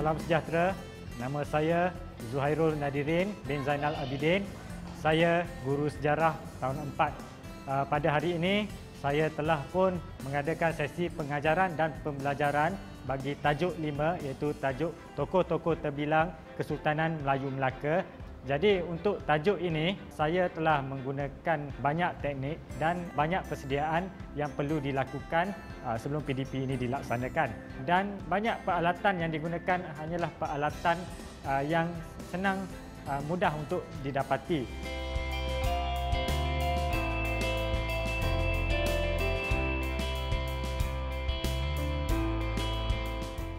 Salam sejahtera. Nama saya Zuhairul Nadirin bin Zainal Abidin. Saya guru sejarah tahun 4. Pada hari ini, saya telah pun mengadakan sesi pengajaran dan pembelajaran bagi tajuk 5 iaitu tajuk Tokoh-tokoh Terbilang Kesultanan Melayu Melaka. Jadi untuk tajuk ini, saya telah menggunakan banyak teknik dan banyak persediaan yang perlu dilakukan sebelum PDP ini dilaksanakan. Dan banyak peralatan yang digunakan hanyalah peralatan yang senang, mudah untuk didapati.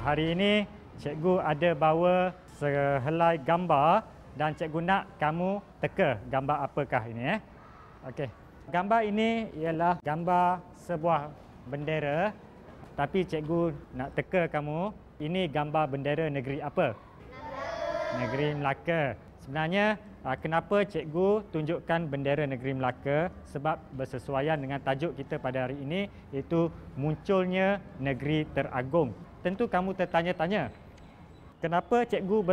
Hari ini, cikgu ada bawa sehelai gambar dan cikgu nak kamu teka gambar apakah ini. Okey. Gambar ini ialah gambar sebuah bendera, tapi cikgu nak teka kamu ini gambar bendera negeri apa? Negeri Melaka. Sebenarnya kenapa cikgu tunjukkan bendera negeri Melaka? Sebab bersesuaian dengan tajuk kita pada hari ini, iaitu munculnya negeri teragung. Tentu kamu tertanya-tanya, kenapa cikgu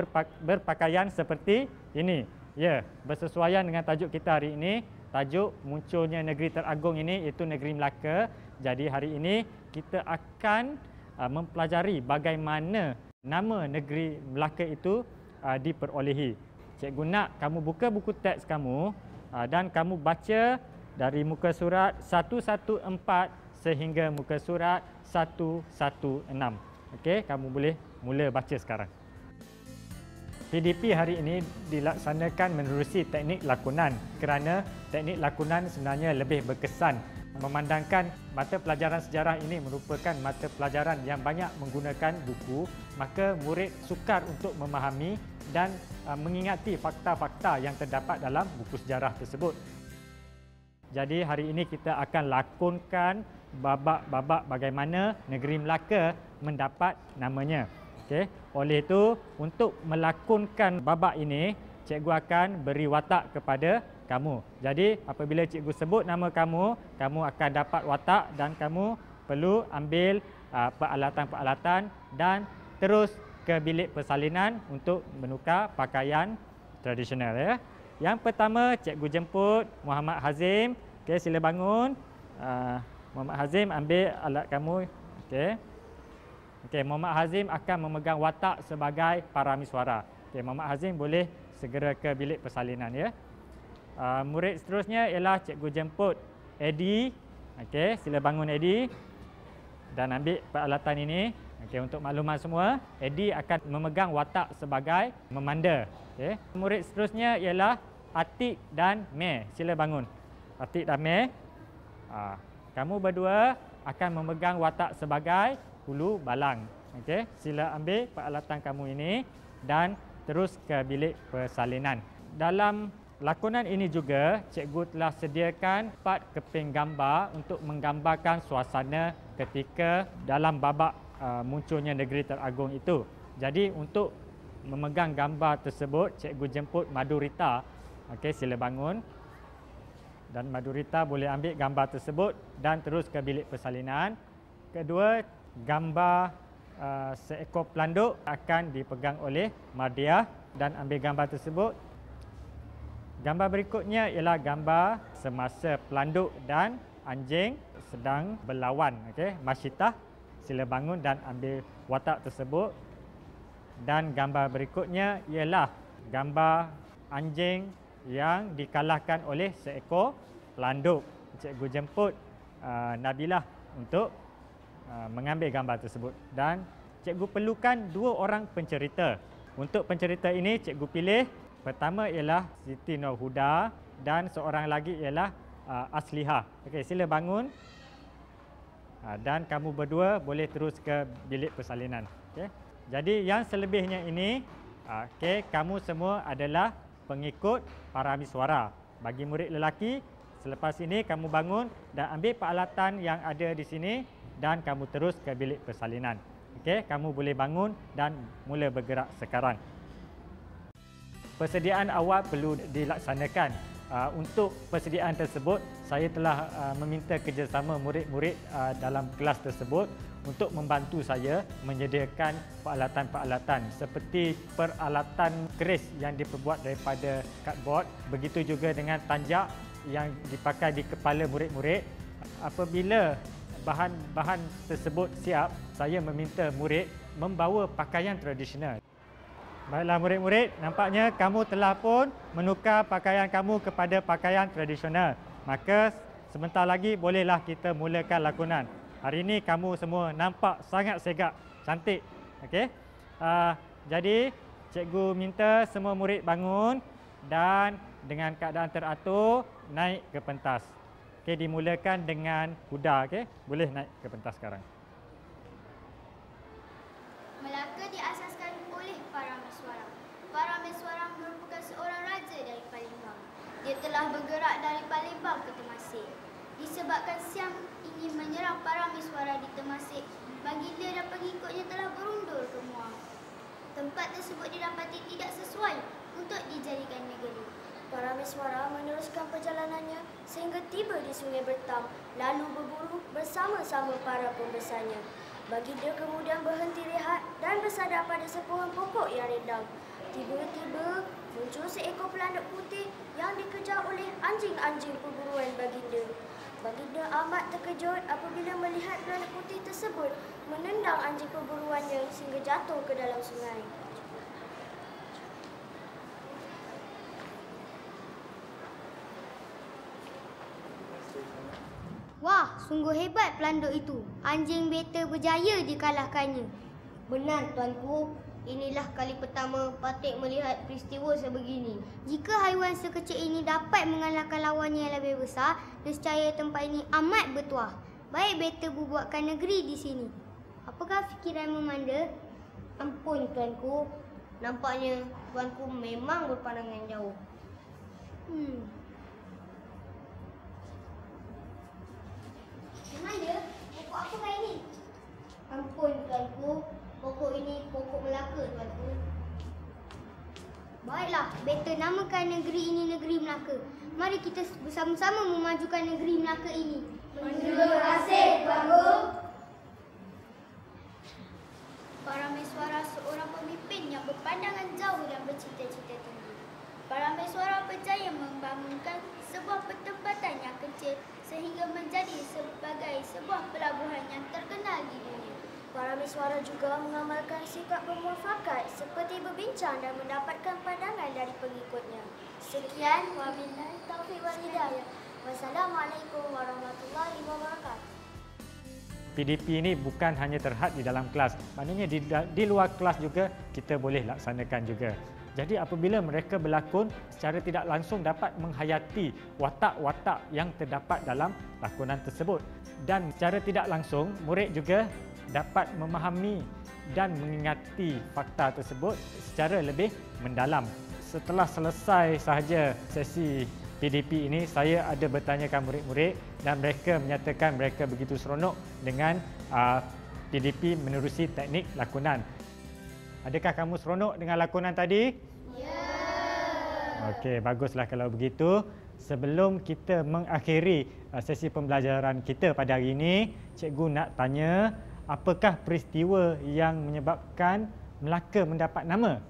berpakaian seperti ini? Ya, bersesuaian dengan tajuk kita hari ini. Tajuk munculnya negeri teragung ini iaitu negeri Melaka. Jadi hari ini kita akan mempelajari bagaimana nama negeri Melaka itu diperolehi. Cikgu nak kamu buka buku teks kamu dan kamu baca dari muka surat 114 sehingga muka surat 116. Okey, kamu boleh mula baca sekarang. PDP hari ini dilaksanakan menerusi teknik lakonan kerana teknik lakonan sebenarnya lebih berkesan. Memandangkan mata pelajaran sejarah ini merupakan mata pelajaran yang banyak menggunakan buku, maka murid sukar untuk memahami dan mengingati fakta-fakta yang terdapat dalam buku sejarah tersebut. Jadi hari ini kita akan lakonkan babak-babak bagaimana negeri Melaka mendapat namanya. Okay. Oleh itu, untuk melakonkan babak ini, cikgu akan beri watak kepada kamu. Jadi, apabila cikgu sebut nama kamu, kamu akan dapat watak dan kamu perlu ambil peralatan-peralatan dan terus ke bilik persalinan untuk menukar pakaian tradisional. Ya. Yang pertama, cikgu jemput Muhammad Hazim. Okay, sila bangun. Muhammad Hazim, ambil alat kamu. Okay. Okey, Muhammad Hazim akan memegang watak sebagai paramiswara. Okey, Muhammad Hazim boleh segera ke bilik persalinan ya. Murid seterusnya ialah cikgu jemput Eddie. Okey, sila bangun Eddie dan ambil peralatan ini. Okey, untuk makluman semua, Eddie akan memegang watak sebagai memanda. Okey, murid seterusnya ialah Atik dan Meh. Sila bangun. Atik dan Meh. Kamu berdua akan memegang watak sebagai hulu balang. Okey, sila ambil peralatan kamu ini dan terus ke bilik persalinan. Dalam lakonan ini juga, cikgu telah sediakan 4 keping gambar untuk menggambarkan suasana ketika dalam babak munculnya negeri teragung itu. Jadi untuk memegang gambar tersebut, cikgu jemput Madurita. Okey, sila bangun. Dan Madurita boleh ambil gambar tersebut dan terus ke bilik persalinan. Kedua, gambar seekor pelanduk akan dipegang oleh Mardiah dan ambil gambar tersebut. Gambar berikutnya ialah gambar semasa pelanduk dan anjing sedang berlawan. Okey, Masyitah, sila bangun dan ambil watak tersebut. Dan gambar berikutnya ialah gambar anjing yang dikalahkan oleh seekor pelanduk. Cikgu jemput Nabilah untuk mengambil gambar tersebut dan cikgu perlukan 2 orang pencerita. Untuk pencerita ini cikgu pilih pertama ialah Siti Nurhuda dan seorang lagi ialah Aslihah. Okey, sila bangun dan kamu berdua boleh terus ke bilik persalinan. Okey. Jadi yang selebihnya ini, okey, kamu semua adalah pengikut paramiswara. Bagi murid lelaki, selepas ini kamu bangun dan ambil peralatan yang ada di sini dan kamu terus ke bilik persalinan. Okey, kamu boleh bangun dan mula bergerak sekarang. Persediaan awal perlu dilaksanakan. Untuk persediaan tersebut, saya telah meminta kerjasama murid-murid dalam kelas tersebut untuk membantu saya menyediakan peralatan-peralatan seperti peralatan keris yang diperbuat daripada cardboard, begitu juga dengan tanjak yang dipakai di kepala murid-murid. Apabila bahan-bahan tersebut siap, saya meminta murid membawa pakaian tradisional. Baiklah murid-murid, nampaknya kamu telah pun menukar pakaian kamu kepada pakaian tradisional. Maka sebentar lagi bolehlah kita mulakan lakonan. Hari ini kamu semua nampak sangat segak, cantik. Okey. Jadi cikgu minta semua murid bangun dan dengan keadaan teratur naik ke pentas. Okey, dimulakan dengan kuda. Okey, boleh naik ke pentas sekarang. Melaka diasaskan oleh Parameswara. Parameswara merupakan seorang raja dari Palembang. Dia telah bergerak dari Palembang ke Temasek. Disebabkan Siam ingin menyerang Parameswara di Temasek, baginda dan pengikutnya telah berundur ke Muar. Tempat tersebut didapati tidak sesuai untuk dijadikan negeri. Parameswara meneruskan perjalanannya sehingga tiba di Sungai Bertam, lalu berburu bersama-sama para pembesarnya. Baginda kemudian berhenti rehat dan bersandar pada sepuhan pokok yang rindang. Tiba-tiba muncul seekor pelanduk putih yang dikejar oleh anjing-anjing perburuan baginda. Baginda amat terkejut apabila melihat pelanduk putih tersebut menendang anjing perburuannya sehingga jatuh ke dalam sungai. Wah, sungguh hebat pelanduk itu. Anjing beta berjaya dikalahkannya. Benar, tuanku. Inilah kali pertama Patik melihat peristiwa sebegini. Jika haiwan sekecil ini dapat mengalahkan lawannya yang lebih besar, nescaya tempat ini amat bertuah. Baik beta bubuatkan negeri di sini. Apakah fikiranmu, Manda? Ampun, tuanku. Nampaknya tuanku memang berpandangan jauh. Manda, pokok apa ini? Ampun, tuanku. Pokok ini pokok Melaka, tuanku. Baiklah, beta namakan negeri ini Negeri Melaka. Mari kita bersama-sama memajukan negeri Melaka ini. Terima kasih, tuanku. Parameswara seorang pemimpin yang berpandangan jauh dan bercita-cita tinggi. Parameswara berjaya membangunkan sebuah pertempatan yang kecil sehingga menjadi sebagai sebuah pelabuhan yang terkenal di dunia. Parameswara juga mengamalkan sikap bermuafakat seperti berbincang dan mendapatkan pandangan dari pengikutnya. Sekian, wabillahi taufiq wal hidayah. Wassalamualaikum warahmatullahi wabarakatuh. PDP ini bukan hanya terhad di dalam kelas, maknanya di luar kelas juga kita boleh laksanakan juga. Jadi apabila mereka berlakon, secara tidak langsung dapat menghayati watak-watak yang terdapat dalam lakonan tersebut. Dan secara tidak langsung, murid juga dapat memahami dan mengingati fakta tersebut secara lebih mendalam. Setelah selesai sahaja sesi PDP ini, saya ada bertanyakan murid-murid dan mereka menyatakan mereka begitu seronok dengan PDP menerusi teknik lakonan. Adakah kamu seronok dengan lakonan tadi? Ya. Okey, baguslah kalau begitu. Sebelum kita mengakhiri sesi pembelajaran kita pada hari ini, cikgu nak tanya, apakah peristiwa yang menyebabkan Melaka mendapat nama?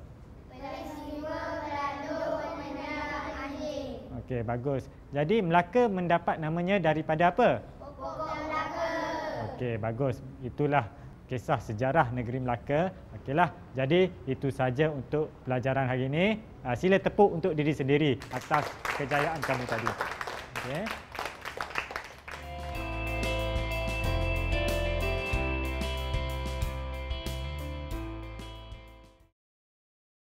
Peristiwa pelanduk menendang anjing. Okey, bagus. Jadi Melaka mendapat namanya daripada apa? Pokok Melaka. Okey, bagus. Itulah kisah sejarah negeri Melaka. Okeylah. Jadi itu saja untuk pelajaran hari ini. Sila tepuk untuk diri sendiri atas kejayaan kamu tadi. Okey.